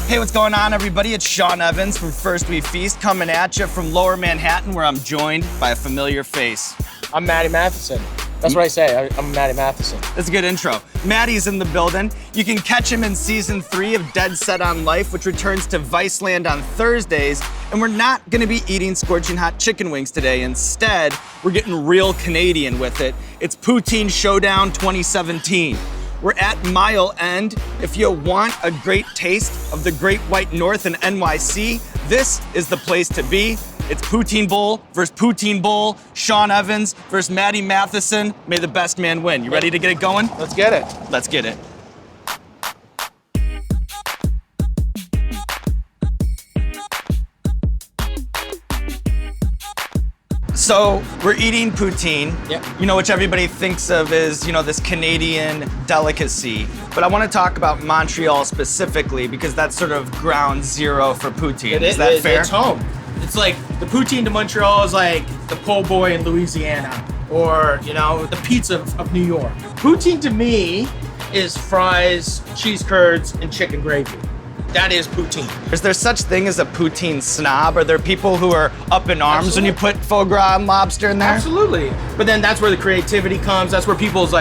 Hey, what's going on, everybody? It's Sean Evans from First We Feast coming at you from Lower Manhattan, where I'm joined by a familiar face. I'm Matty Matheson. That's what I say. I'm Matty Matheson. That's a good intro. Matty's in the building. You can catch him in season 3 of Dead Set on Life, which returns to Viceland on Thursdays. And we're not gonna be eating scorching hot chicken wings today. Instead, we're getting real Canadian with it. It's Poutine Showdown 2017. We're at Mile End. If you want a great taste of the Great White North in NYC, this is the place to be. It's Poutine Bowl versus Poutine Bowl. Sean Evans versus Matty Matheson. May the best man win. You ready to get it going? Let's get it. Let's get it. So we're eating poutine, which everybody thinks of as, this Canadian delicacy. But I want to talk about Montreal specifically because that's sort of ground zero for poutine. Is that fair? It's home. It's like the poutine to Montreal is like the po' boy in Louisiana, or the pizza of New York. Poutine to me is fries, cheese curds, and chicken gravy. That is poutine. Is there such thing as a poutine snob? Are there people who are up in arms when you put foie gras and lobster in there? Absolutely. But then that's where the creativity comes. That's where people's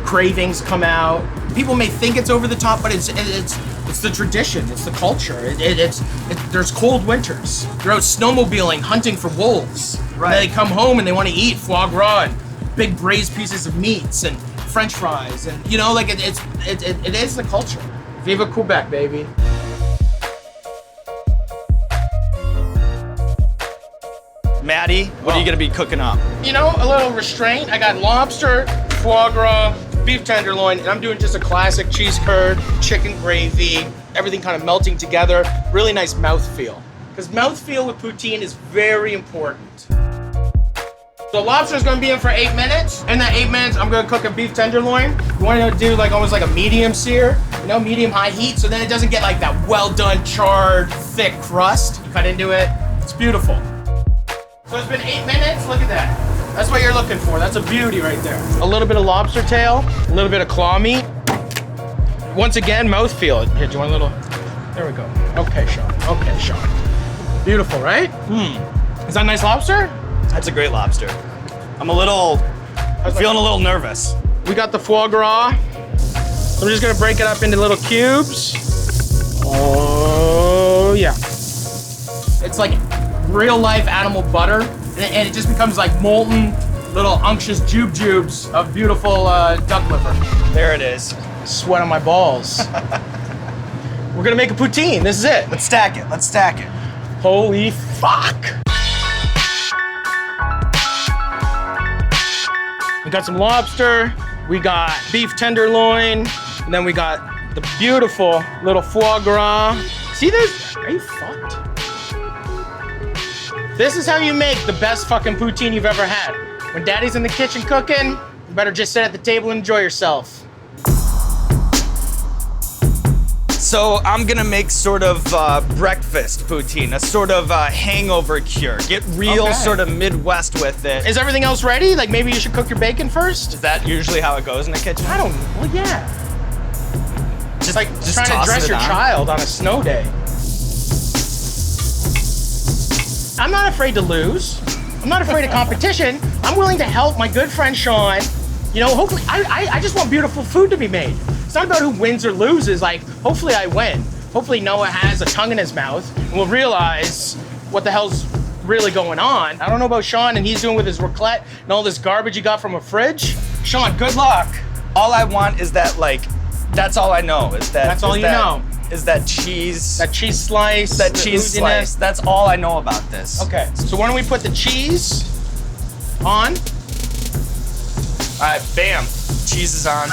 cravings come out. People may think it's over the top, but it's the tradition. It's the culture. There's cold winters. They're out snowmobiling, hunting for wolves. Right. And they come home and they want to eat foie gras and big braised pieces of meats and French fries, and it is the culture. Viva Quebec, baby. Matty, what are you gonna be cooking up? A little restraint. I got lobster, foie gras, beef tenderloin, and I'm doing just a classic cheese curd, chicken gravy, everything kind of melting together. Really nice mouthfeel. Because mouthfeel with poutine is very important. So lobster's gonna be in for 8 minutes. In that 8 minutes, I'm gonna cook a beef tenderloin. You wanna do almost like a medium sear, medium high heat, so then it doesn't get like that well done, charred, thick crust. You cut into it, it's beautiful. So it's been 8 minutes, look at that. That's what you're looking for, that's a beauty right there. A little bit of lobster tail, a little bit of claw meat. Once again, mouthfeel. Here, do you want a little? There we go. Okay, Sean. Beautiful, right? Is that nice lobster? That's a great lobster. I'm feeling a little nervous. We got the foie gras. So I'm just gonna break it up into little cubes. Oh, yeah. It's like real life animal butter, and it just becomes like molten little unctuous jubes of beautiful duck liver. There it is. Sweat on my balls. We're gonna make a poutine, this is it. Let's stack it. Holy fuck. We got some lobster, we got beef tenderloin, and then we got the beautiful little foie gras. See this? Are you fucked? This is how you make the best fucking poutine you've ever had. When daddy's in the kitchen cooking, you better just sit at the table and enjoy yourself. So I'm gonna make sort of breakfast poutine, a sort of hangover cure. Get real sort of Midwest with it. Is everything else ready? Like maybe you should cook your bacon first? Is that usually how it goes in the kitchen? I don't know, well yeah. Just trying to dress your child on a snow day. I'm not afraid to lose. I'm not afraid of competition. I'm willing to help my good friend Sean. Hopefully, I just want beautiful food to be made. It's not about who wins or loses. Hopefully I win. Hopefully Noah has a tongue in his mouth and will realize what the hell's really going on. I don't know about Sean and he's doing with his raclette and all this garbage he got from a fridge. Sean, good luck. All I want is that, that's all I know. That's all you know. Is that cheese. That cheese slice. That cheese slice. That's all I know about this. Okay, so why don't we put the cheese on? All right, bam. Cheese is on.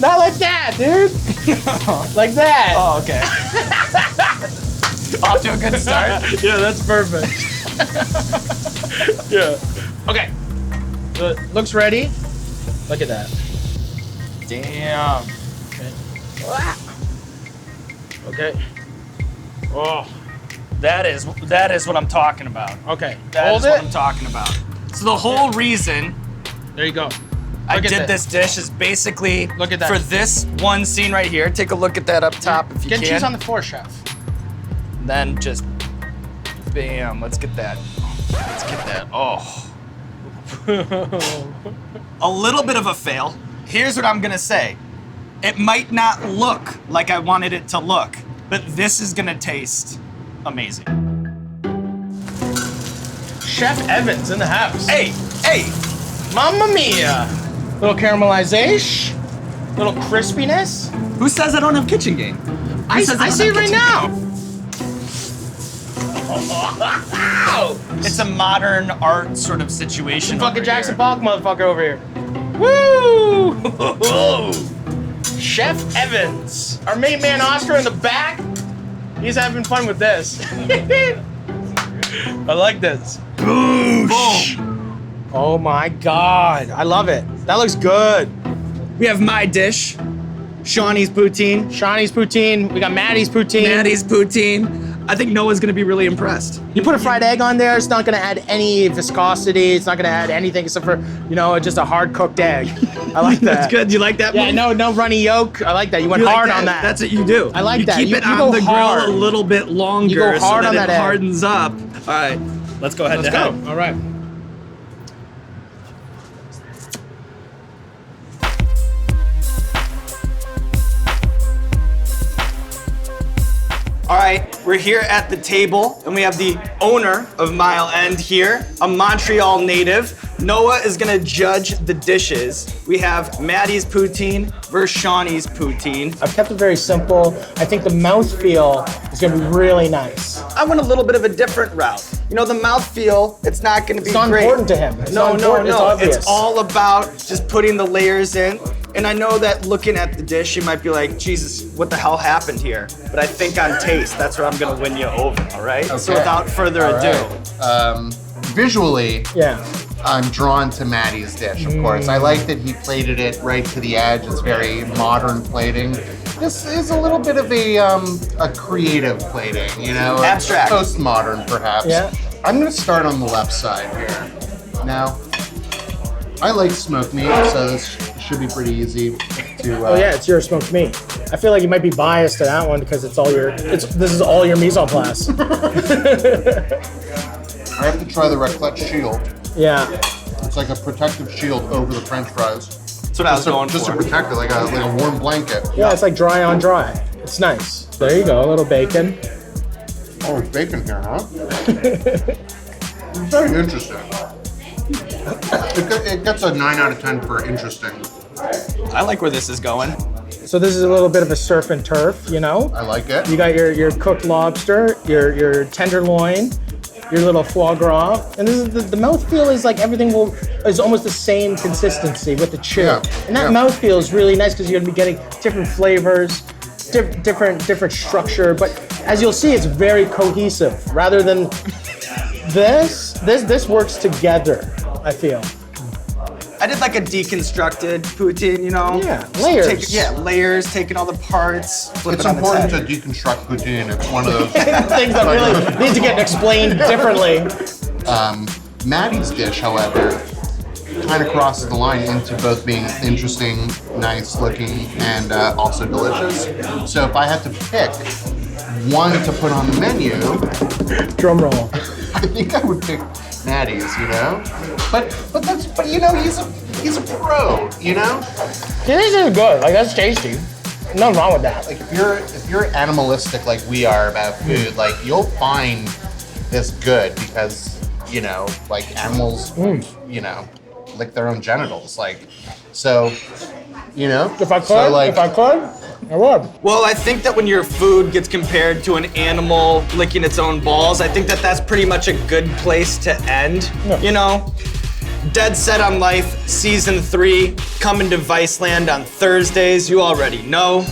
Not like that, dude. Like that. Oh, okay. Off to a good start. Yeah, that's perfect. Yeah. Okay. So it looks ready. Look at that. Damn. Okay. Oh. That is what I'm talking about. Okay. That is what I'm talking about. So the whole reason. There you go. I did this dish is basically Look at that. for this one scene right here. Take a look at that up top if you Get can. cheese on the floor, chef. Then just bam. Let's get that. Let's get that. Oh. A little bit of a fail. Here's what I'm gonna say. It might not look like I wanted it to look, but this is gonna taste amazing. Chef Evans in the house. Hey, hey. Mamma mia. Little caramelization, little crispiness. Who says I don't have kitchen game? I see it right now. It's a modern art sort of situation. Fucking over Jackson here. Pollock motherfucker over here. Woo! Chef Evans. Our main man Oscar in the back. He's having fun with this. I like this. Boom. Oh my God. I love it. That looks good. We have my dish, Shawnee's poutine. Shawnee's poutine. We got Matty's poutine. Matty's poutine. I think Noah's gonna be really impressed. You put a fried egg on there, it's not gonna add any viscosity. It's not gonna add anything except for, just a hard cooked egg. I like that. That's good. You like that? Yeah, move? no runny yolk. I like that. You went You like hard on that. That's what you do. I like you that. Keep You it go on the hard. grill a little bit longer You go hard so on that that it egg. hardens up. All right, let's go ahead. Let's go. All right. All right, we're here at the table, and we have the owner of Mile End here, a Montreal native. Noah is gonna judge the dishes. We have Matty's poutine versus Shawnee's poutine. I've kept it very simple. I think the mouthfeel is gonna be really nice. I went a little bit of a different route. The mouthfeel, it's not gonna be It's not great. important to him. It's No, not important. It's obvious. It's all about just putting the layers in. And I know that looking at the dish, you might be like, Jesus, what the hell happened here? But I think on taste, that's where I'm gonna win you over, all right? So Okay. without further ado. Visually, Yeah. I'm drawn to Matty's dish, of course. I like that he plated it right to the edge. It's very modern plating. This is a little bit of a creative plating, Abstract. Postmodern, perhaps. Yeah. I'm gonna start on the left side here. Now, I like smoked meat, so this should be pretty easy to. Oh yeah, it's your smoked meat. I feel like you might be biased to that one because this is all your mise en place. I have to try the raclette shield. Yeah. It's like a protective shield over the French fries. That's what I was going Just for. to protect it, like a warm blanket. Yeah, it's like dry on dry. It's nice. There you go, a little bacon. Oh, there's bacon here, huh? Very interesting. It gets a 9 out of 10 for interesting. I like where this is going. So this is a little bit of a surf and turf, I like it. You got your cooked lobster, your tenderloin, your little foie gras, and this is the mouthfeel is like everything is almost the same consistency with the chew. Yeah, And that yeah. mouthfeel is really nice because you're gonna be getting different flavors, different structure, but as you'll see, it's very cohesive. Rather than this works together, I feel. I did like a deconstructed poutine, Yeah, layers. Layers, taking all the parts, flip It's it on important its to head. deconstruct poutine. It's one of those. Things that really need to get explained differently. Matty's dish, however, kind of crosses the line into both being interesting, nice looking, and also delicious. So if I had to pick one to put on the menu, Drum roll. I think I would pick Matty's, But he's a pro, These are good. Like that's tasty. Nothing wrong with that. Like if you're animalistic like we are about food, like you'll find this good because like animals, lick their own genitals, like so. If I could, so, like, I would. Well, I think that when your food gets compared to an animal licking its own balls, I think that that's pretty much a good place to end. Yeah. Dead Set on Life, Season 3, coming to Viceland on Thursdays. You already know.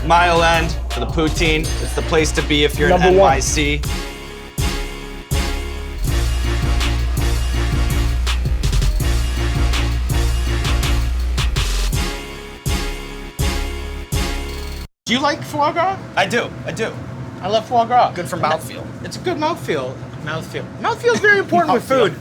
Mile End for the poutine. It's the place to be if you're in Number one. NYC. Do you like foie gras? I do. I love foie gras. Good for mouthfeel. It's a good mouthfeel. Mouthfeel is very important with food.